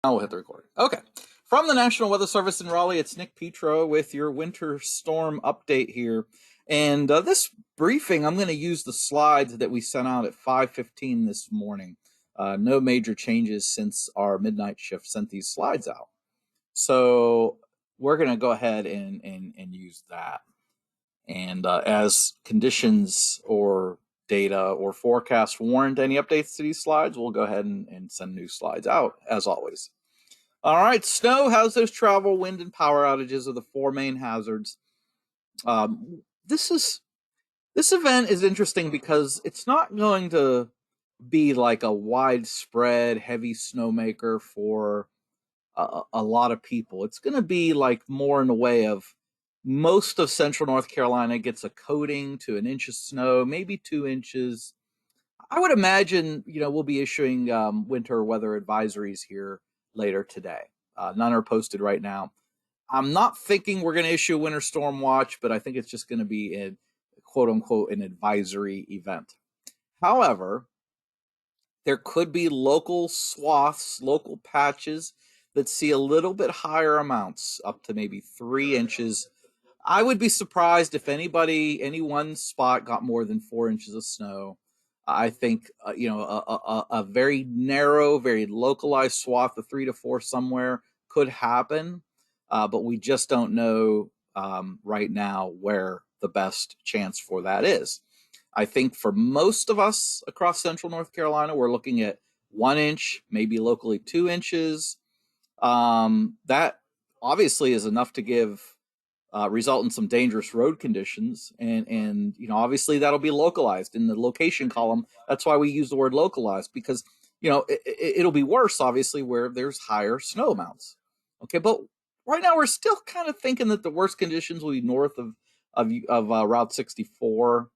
Now we'll hit the recording. Okay. From the National Weather Service in Raleigh, it's Nick Petro with your winter storm update here. And this briefing, I'm going to use the slides that we sent out at 5:15 this morning. No major changes since our midnight shift sent these slides out. So we're going to go ahead and use that. And as conditions or data or forecasts warrant any updates to these slides, we'll go ahead and send new slides out, as always. All right, snow, hazardous travel, wind, and power outages are the four main hazards. This event is interesting because it's not going to be like a widespread heavy snowmaker for a lot of people. It's going to be like more in the way of most of central North Carolina gets a coating to an inch of snow, maybe 2 inches. I would imagine, we'll be issuing winter weather advisories here later today. None are posted right now. I'm not thinking we're going to issue a winter storm watch, but I think it's just going to be a quote unquote an advisory event. However, there could be local swaths, local patches that see a little bit higher amounts, up to maybe 3 inches. I would be surprised if any one spot got more than 4 inches of snow. I think a very narrow, very localized swath of 3 to 4 somewhere could happen, but we just don't know right now where the best chance for that is. I think for most of us across central North Carolina, we're looking at 1 inch, maybe locally 2 inches. That obviously is enough to result in some dangerous road conditions, and obviously that'll be localized in the location column. That's why we use the word localized, because it'll be worse obviously where there's higher snow amounts. Okay, but right now we're still kind of thinking that the worst conditions will be north of Route 64.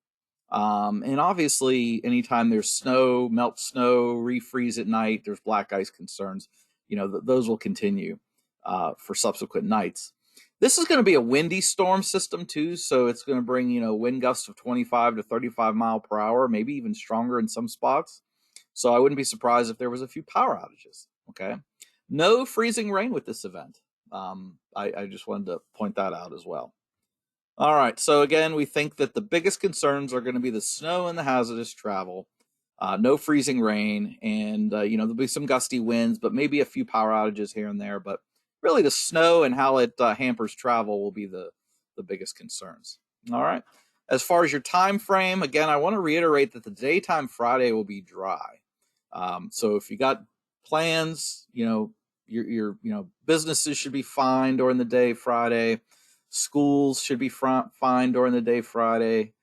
And obviously, anytime there's snow, melt snow, refreeze at night, there's black ice concerns. Those will continue for subsequent nights. This is going to be a windy storm system too, so it's going to bring wind gusts of 25 to 35 mile per hour, maybe even stronger in some spots. So I wouldn't be surprised if there was a few power outages. Okay, no freezing rain with this event. I just wanted to point that out as well. All right. So again, we think that the biggest concerns are going to be the snow and the hazardous travel. No freezing rain, and there'll be some gusty winds, but maybe a few power outages here and there. But really, the snow and how it hampers travel will be the biggest concerns. All right. As far as your time frame, again, I want to reiterate that the daytime Friday will be dry. So if you got plans, your businesses should be fine during the day Friday. Schools should be fine during the day Friday.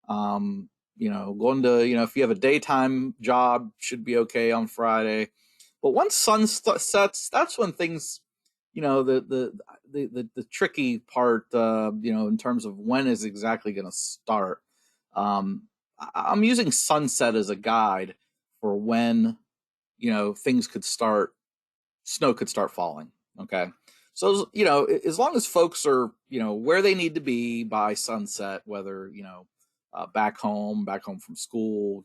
Going to, if you have a daytime job, should be okay on Friday. But once sun sets, that's when things, the tricky part, in terms of when is exactly going to start. I'm using sunset as a guide for when, things could start, snow could start falling. Okay. So, as long as folks are, where they need to be by sunset, whether, back home from school,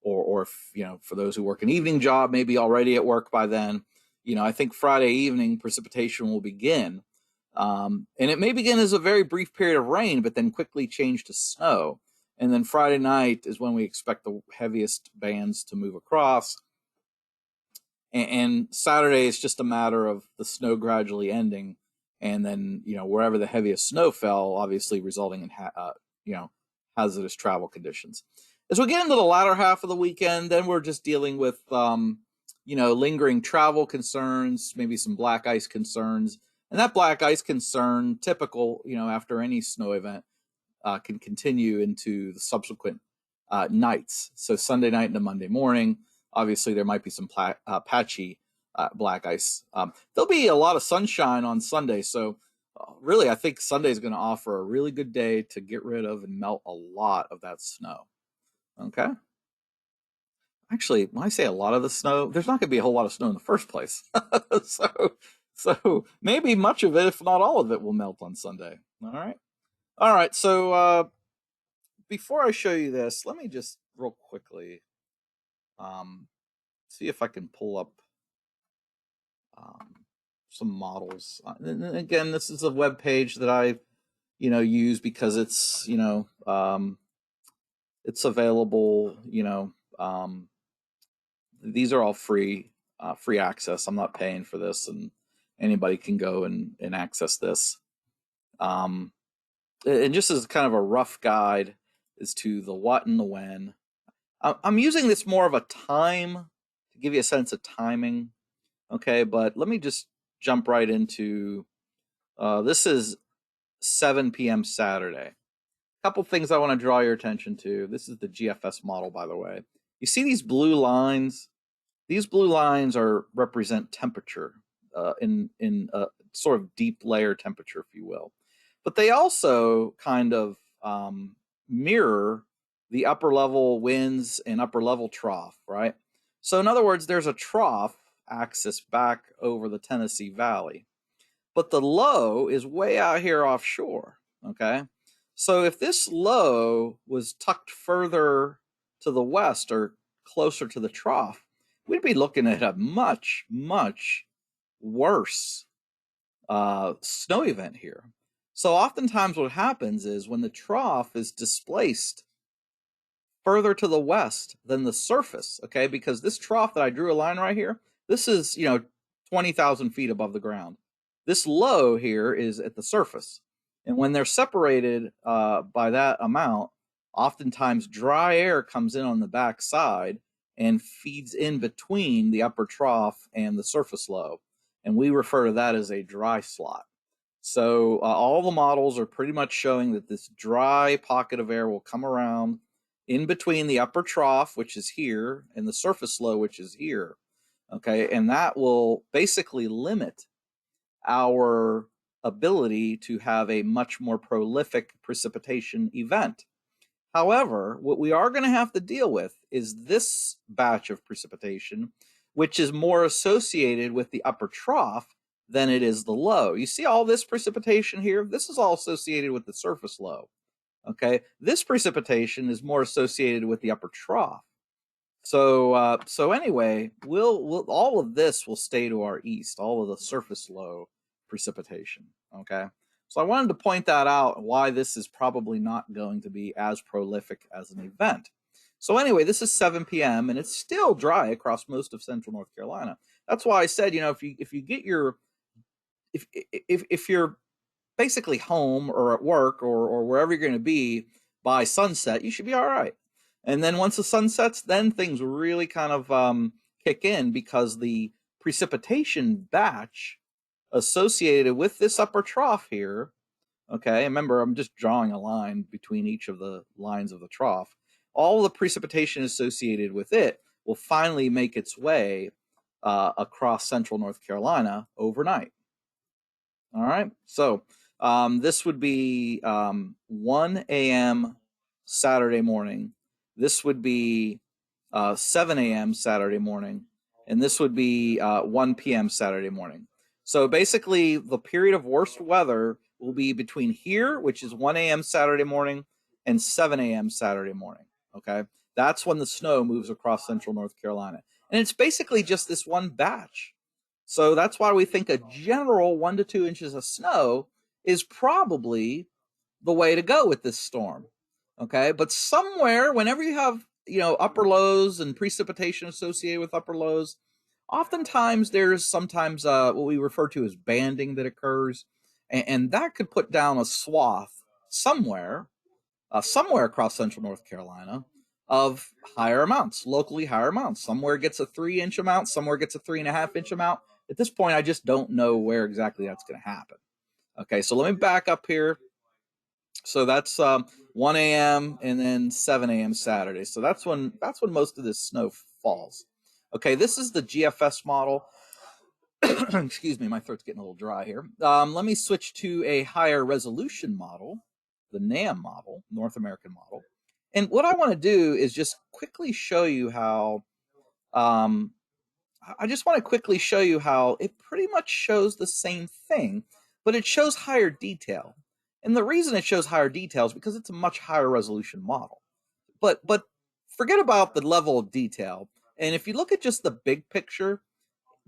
or if, for those who work an evening job, maybe already at work by then, I think Friday evening precipitation will begin. And it may begin as a very brief period of rain, but then quickly change to snow. And then Friday night is when we expect the heaviest bands to move across. And Saturday is just a matter of the snow gradually ending, and then wherever the heaviest snow fell, obviously resulting in hazardous travel conditions. As we get into the latter half of the weekend, then we're just dealing with lingering travel concerns, maybe some black ice concerns, and that black ice concern, typical after any snow event, can continue into the subsequent nights. So Sunday night into Monday morning. Obviously, there might be some patchy black ice. There'll be a lot of sunshine on Sunday, so really, I think Sunday is going to offer a really good day to get rid of and melt a lot of that snow. Okay? Actually, when I say a lot of the snow, there's not going to be a whole lot of snow in the first place. so maybe much of it, if not all of it, will melt on Sunday. All right? All right, so before I show you this, let me just real quickly see if I can pull up models. And again, this is a web page that I use because it's it's available. These are all free access. I'm not paying for this, and anybody can go and access this. And just as kind of a rough guide as to the what and the when. I'm using this more of a time to give you a sense of timing. Okay, but let me just jump right into this is 7 p.m. Saturday. A couple things I want to draw your attention to. This is the GFS model, by the way. You see these blue lines? These blue lines represent temperature in a sort of deep layer temperature, if you will. But they also kind of mirror the upper level winds and upper level trough, right? So in other words, there's a trough axis back over the Tennessee Valley, but the low is way out here offshore, okay? So if this low was tucked further to the west or closer to the trough, we'd be looking at a much, much worse snow event here. So oftentimes what happens is when the trough is displaced further to the west than the surface, okay, because this trough that I drew a line right here, this is, 20,000 feet above the ground. This low here is at the surface. And when they're separated by that amount, oftentimes dry air comes in on the back side and feeds in between the upper trough and the surface low. And we refer to that as a dry slot. So all the models are pretty much showing that this dry pocket of air will come around in between the upper trough, which is here, and the surface low, which is here. Okay, and that will basically limit our ability to have a much more prolific precipitation event. However, what we are going to have to deal with is this batch of precipitation, which is more associated with the upper trough than it is the low. You see all this precipitation here? This is all associated with the surface low. Okay, this precipitation is more associated with the upper trough. So anyway, we'll all of this will stay to our east, all of the surface low precipitation. Okay, so I wanted to point that out, why this is probably not going to be as prolific as an event. So anyway, this is 7 p.m. and it's still dry across most of central North Carolina. That's why I said, if you get your if you're basically home or at work or wherever you're going to be by sunset, you should be all right. And then once the sun sets, then things really kind of kick in, because the precipitation batch associated with this upper trough here, okay, remember I'm just drawing a line between each of the lines of the trough, all the precipitation associated with it will finally make its way across central North Carolina overnight. All right, so this would be 1 a.m. Saturday morning. This would be 7 a.m. Saturday morning. And this would be 1 p.m. Saturday morning. So basically, the period of worst weather will be between here, which is 1 a.m. Saturday morning, and 7 a.m. Saturday morning. Okay, that's when the snow moves across central North Carolina. And it's basically just this one batch. So that's why we think a general 1 to 2 inches of snow is probably the way to go with this storm. Okay, but somewhere, whenever you have, upper lows and precipitation associated with upper lows, oftentimes there's sometimes what we refer to as banding that occurs, and that could put down a swath somewhere across central North Carolina of higher amounts, locally higher amounts. Somewhere gets a 3-inch amount, somewhere gets a 3.5-inch amount. At this point, I just don't know where exactly that's going to happen. Okay, so let me back up here. So that's 1 a.m. and then 7 a.m. Saturday. So that's when most of this snow falls. Okay, this is the GFS model. Excuse me, my throat's getting a little dry here. Let me switch to a higher resolution model, the NAM model, North American model. And what I want to do is just quickly show you how I just want to quickly show you how it pretty much shows the same thing, but it shows higher detail. And the reason it shows higher detail is because it's a much higher resolution model. But forget about the level of detail. And if you look at just the big picture,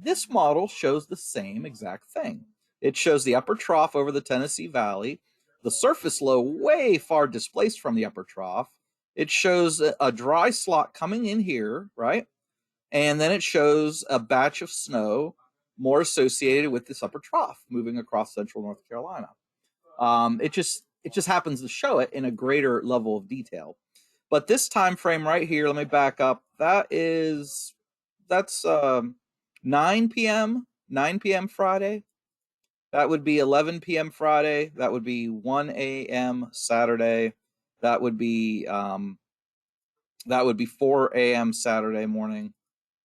This model shows the same exact thing. It shows the upper trough over the Tennessee Valley, the surface low way far displaced from the upper trough. It shows a dry slot coming in here, right? And then it shows a batch of snow more associated with this upper trough moving across central North Carolina. It just happens to show it in a greater level of detail. But this time frame right here, let me back up. That's 9 p.m. 9 p.m. Friday. That would be 11 p.m. Friday. That would be 1 a.m. Saturday. That would be 4 a.m. Saturday morning.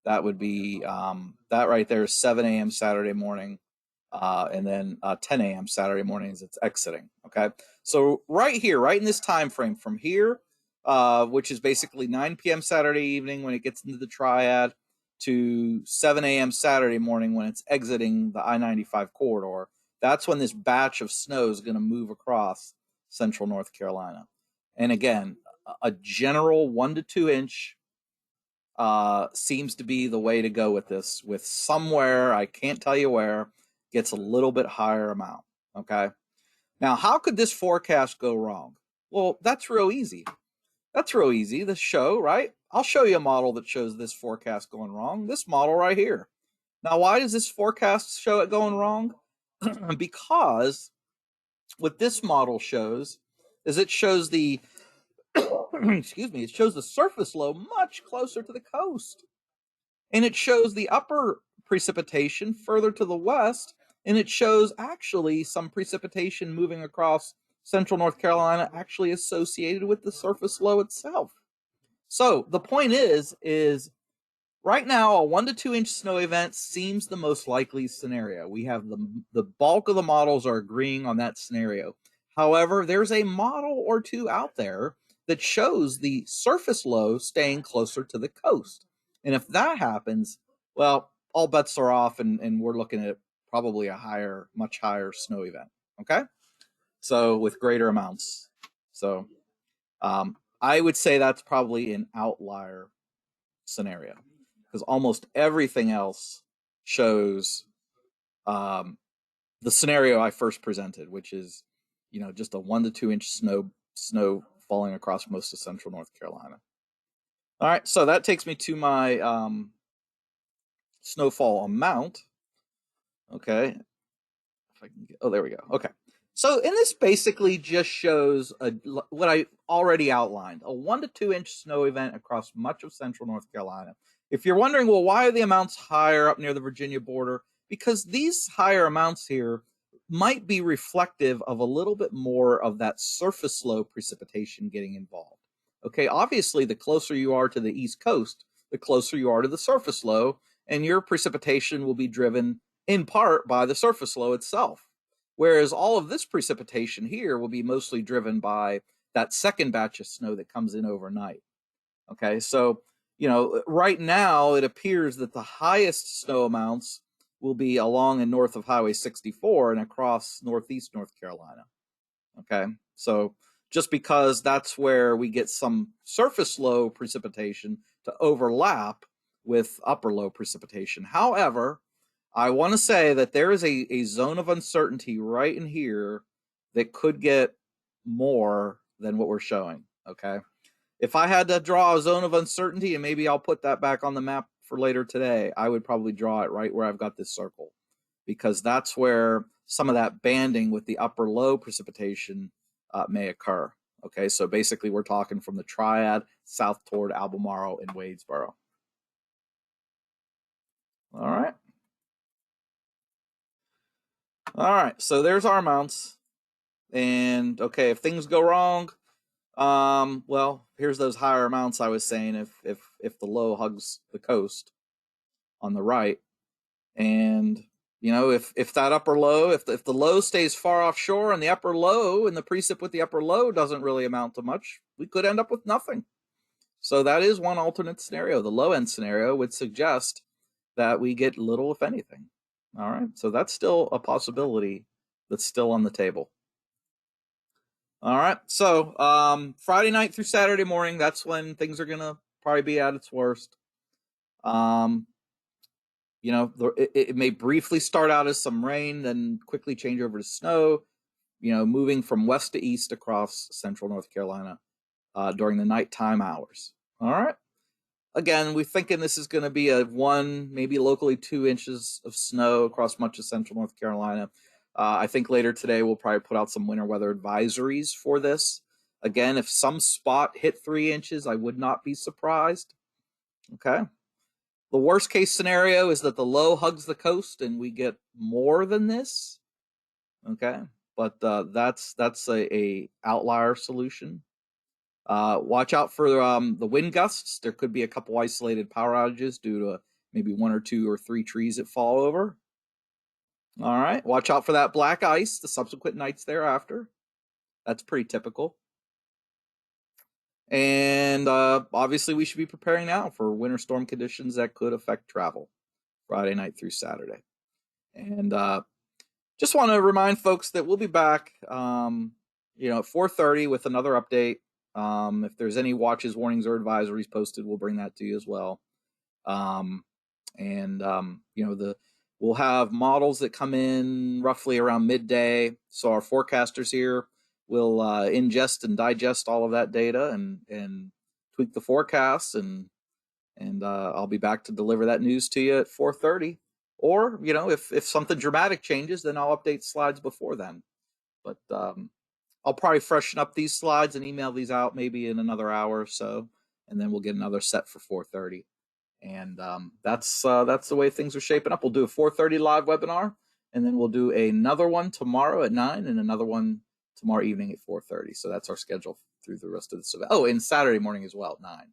That would be that right there is 7 a.m. Saturday morning, and then 10 a.m. Saturday morning as it's exiting. Okay, so right here, right in this time frame from here, which is basically 9 p.m. Saturday evening when it gets into the triad, to 7 a.m. Saturday morning when it's exiting the I-95 corridor. That's when this batch of snow is going to move across central North Carolina. And again, a general 1 to 2 inch seems to be the way to go with this, with somewhere, I can't tell you where, gets a little bit higher amount. Okay. Now, how could this forecast go wrong? Well, that's real easy. That's real easy. The show, right? I'll show you a model that shows this forecast going wrong. This model right here. Now, why does this forecast show it going wrong? Because what this model shows is it shows the excuse me, it shows the surface low much closer to the coast. And it shows the upper precipitation further to the west, and it shows actually some precipitation moving across central North Carolina actually associated with the surface low itself. So the point is right now a 1 to 2 inch snow event seems the most likely scenario. We have the bulk of the models are agreeing on that scenario. However, there's a model or two out there that shows the surface low staying closer to the coast. And if that happens, well, all bets are off, and we're looking at probably a much higher snow event. Okay, so with greater amounts. So I would say that's probably an outlier scenario because almost everything else shows the scenario I first presented, which is just a 1 to 2 inch snow falling across most of central North Carolina. All right, so that takes me to my snowfall amount. Okay, if I can there we go. Okay, so and this basically just shows what I already outlined: a 1 to 2 inch snow event across much of central North Carolina. If you're wondering, well, why are the amounts higher up near the Virginia border? Because these higher amounts here might be reflective of a little bit more of that surface low precipitation getting involved. Okay, obviously, the closer you are to the East Coast, the closer you are to the surface low, and your precipitation will be driven in part by the surface low itself. Whereas all of this precipitation here will be mostly driven by that second batch of snow that comes in overnight. Okay, so right now it appears that the highest snow amounts will be along and north of Highway 64 and across northeast North Carolina. Okay, so just because that's where we get some surface low precipitation to overlap with upper low precipitation. However, I want to say that there is a zone of uncertainty right in here that could get more than what we're showing. Okay, if I had to draw a zone of uncertainty, and maybe I'll put that back on the map for later today, I would probably draw it right where I've got this circle, because that's where some of that banding with the upper low precipitation may occur. Okay, so basically we're talking from the triad south toward Albemarle and Wadesboro. All right. All right, so there's our amounts. And okay, if things go wrong, well, here's those higher amounts I was saying if the low hugs the coast on the right. And if that upper low, if the low stays far offshore and the upper low and the precip with the upper low doesn't really amount to much, we could end up with nothing. So that is one alternate scenario. The low end scenario would suggest that we get little, if anything. All right, so that's still a possibility that's still on the table. All right, so Friday night through Saturday morning, that's when things are gonna probably be at its worst. You know, it may briefly start out as some rain, then quickly change over to snow, you know, moving from west to east across central North Carolina during the nighttime hours. All right. Again, we're thinking this is going to be a 1, maybe locally 2 inches of snow across much of central North Carolina. I think later today we'll probably put out some winter weather advisories for this. Again, if some spot hit 3 inches, I would not be surprised. Okay. The worst case scenario is that the low hugs the coast and we get more than this. Okay. But that's a outlier solution. Watch out for the wind gusts. There could be a couple isolated power outages due to maybe 1 or 2 or 3 trees that fall over. All right. Watch out for that black ice the subsequent nights thereafter. That's pretty typical. And obviously, we should be preparing now for winter storm conditions that could affect travel Friday night through Saturday. And just want to remind folks that we'll be back, at 4:30 with another update. If there's any watches, warnings, or advisories posted, we'll bring that to you as well. We'll have models that come in roughly around midday. So our forecasters here will ingest and digest all of that data and tweak the forecasts, and I'll be back to deliver that news to you at 4:30. Or, if something dramatic changes, then I'll update slides before then. But I'll probably freshen up these slides and email these out maybe in another hour or so, and then we'll get another set for 4:30. And that's the way things are shaping up. We'll do a 4:30 live webinar, and then we'll do another one tomorrow at 9 and another one tomorrow evening at 4:30. So that's our schedule through the rest of this event. Oh, and Saturday morning as well at 9.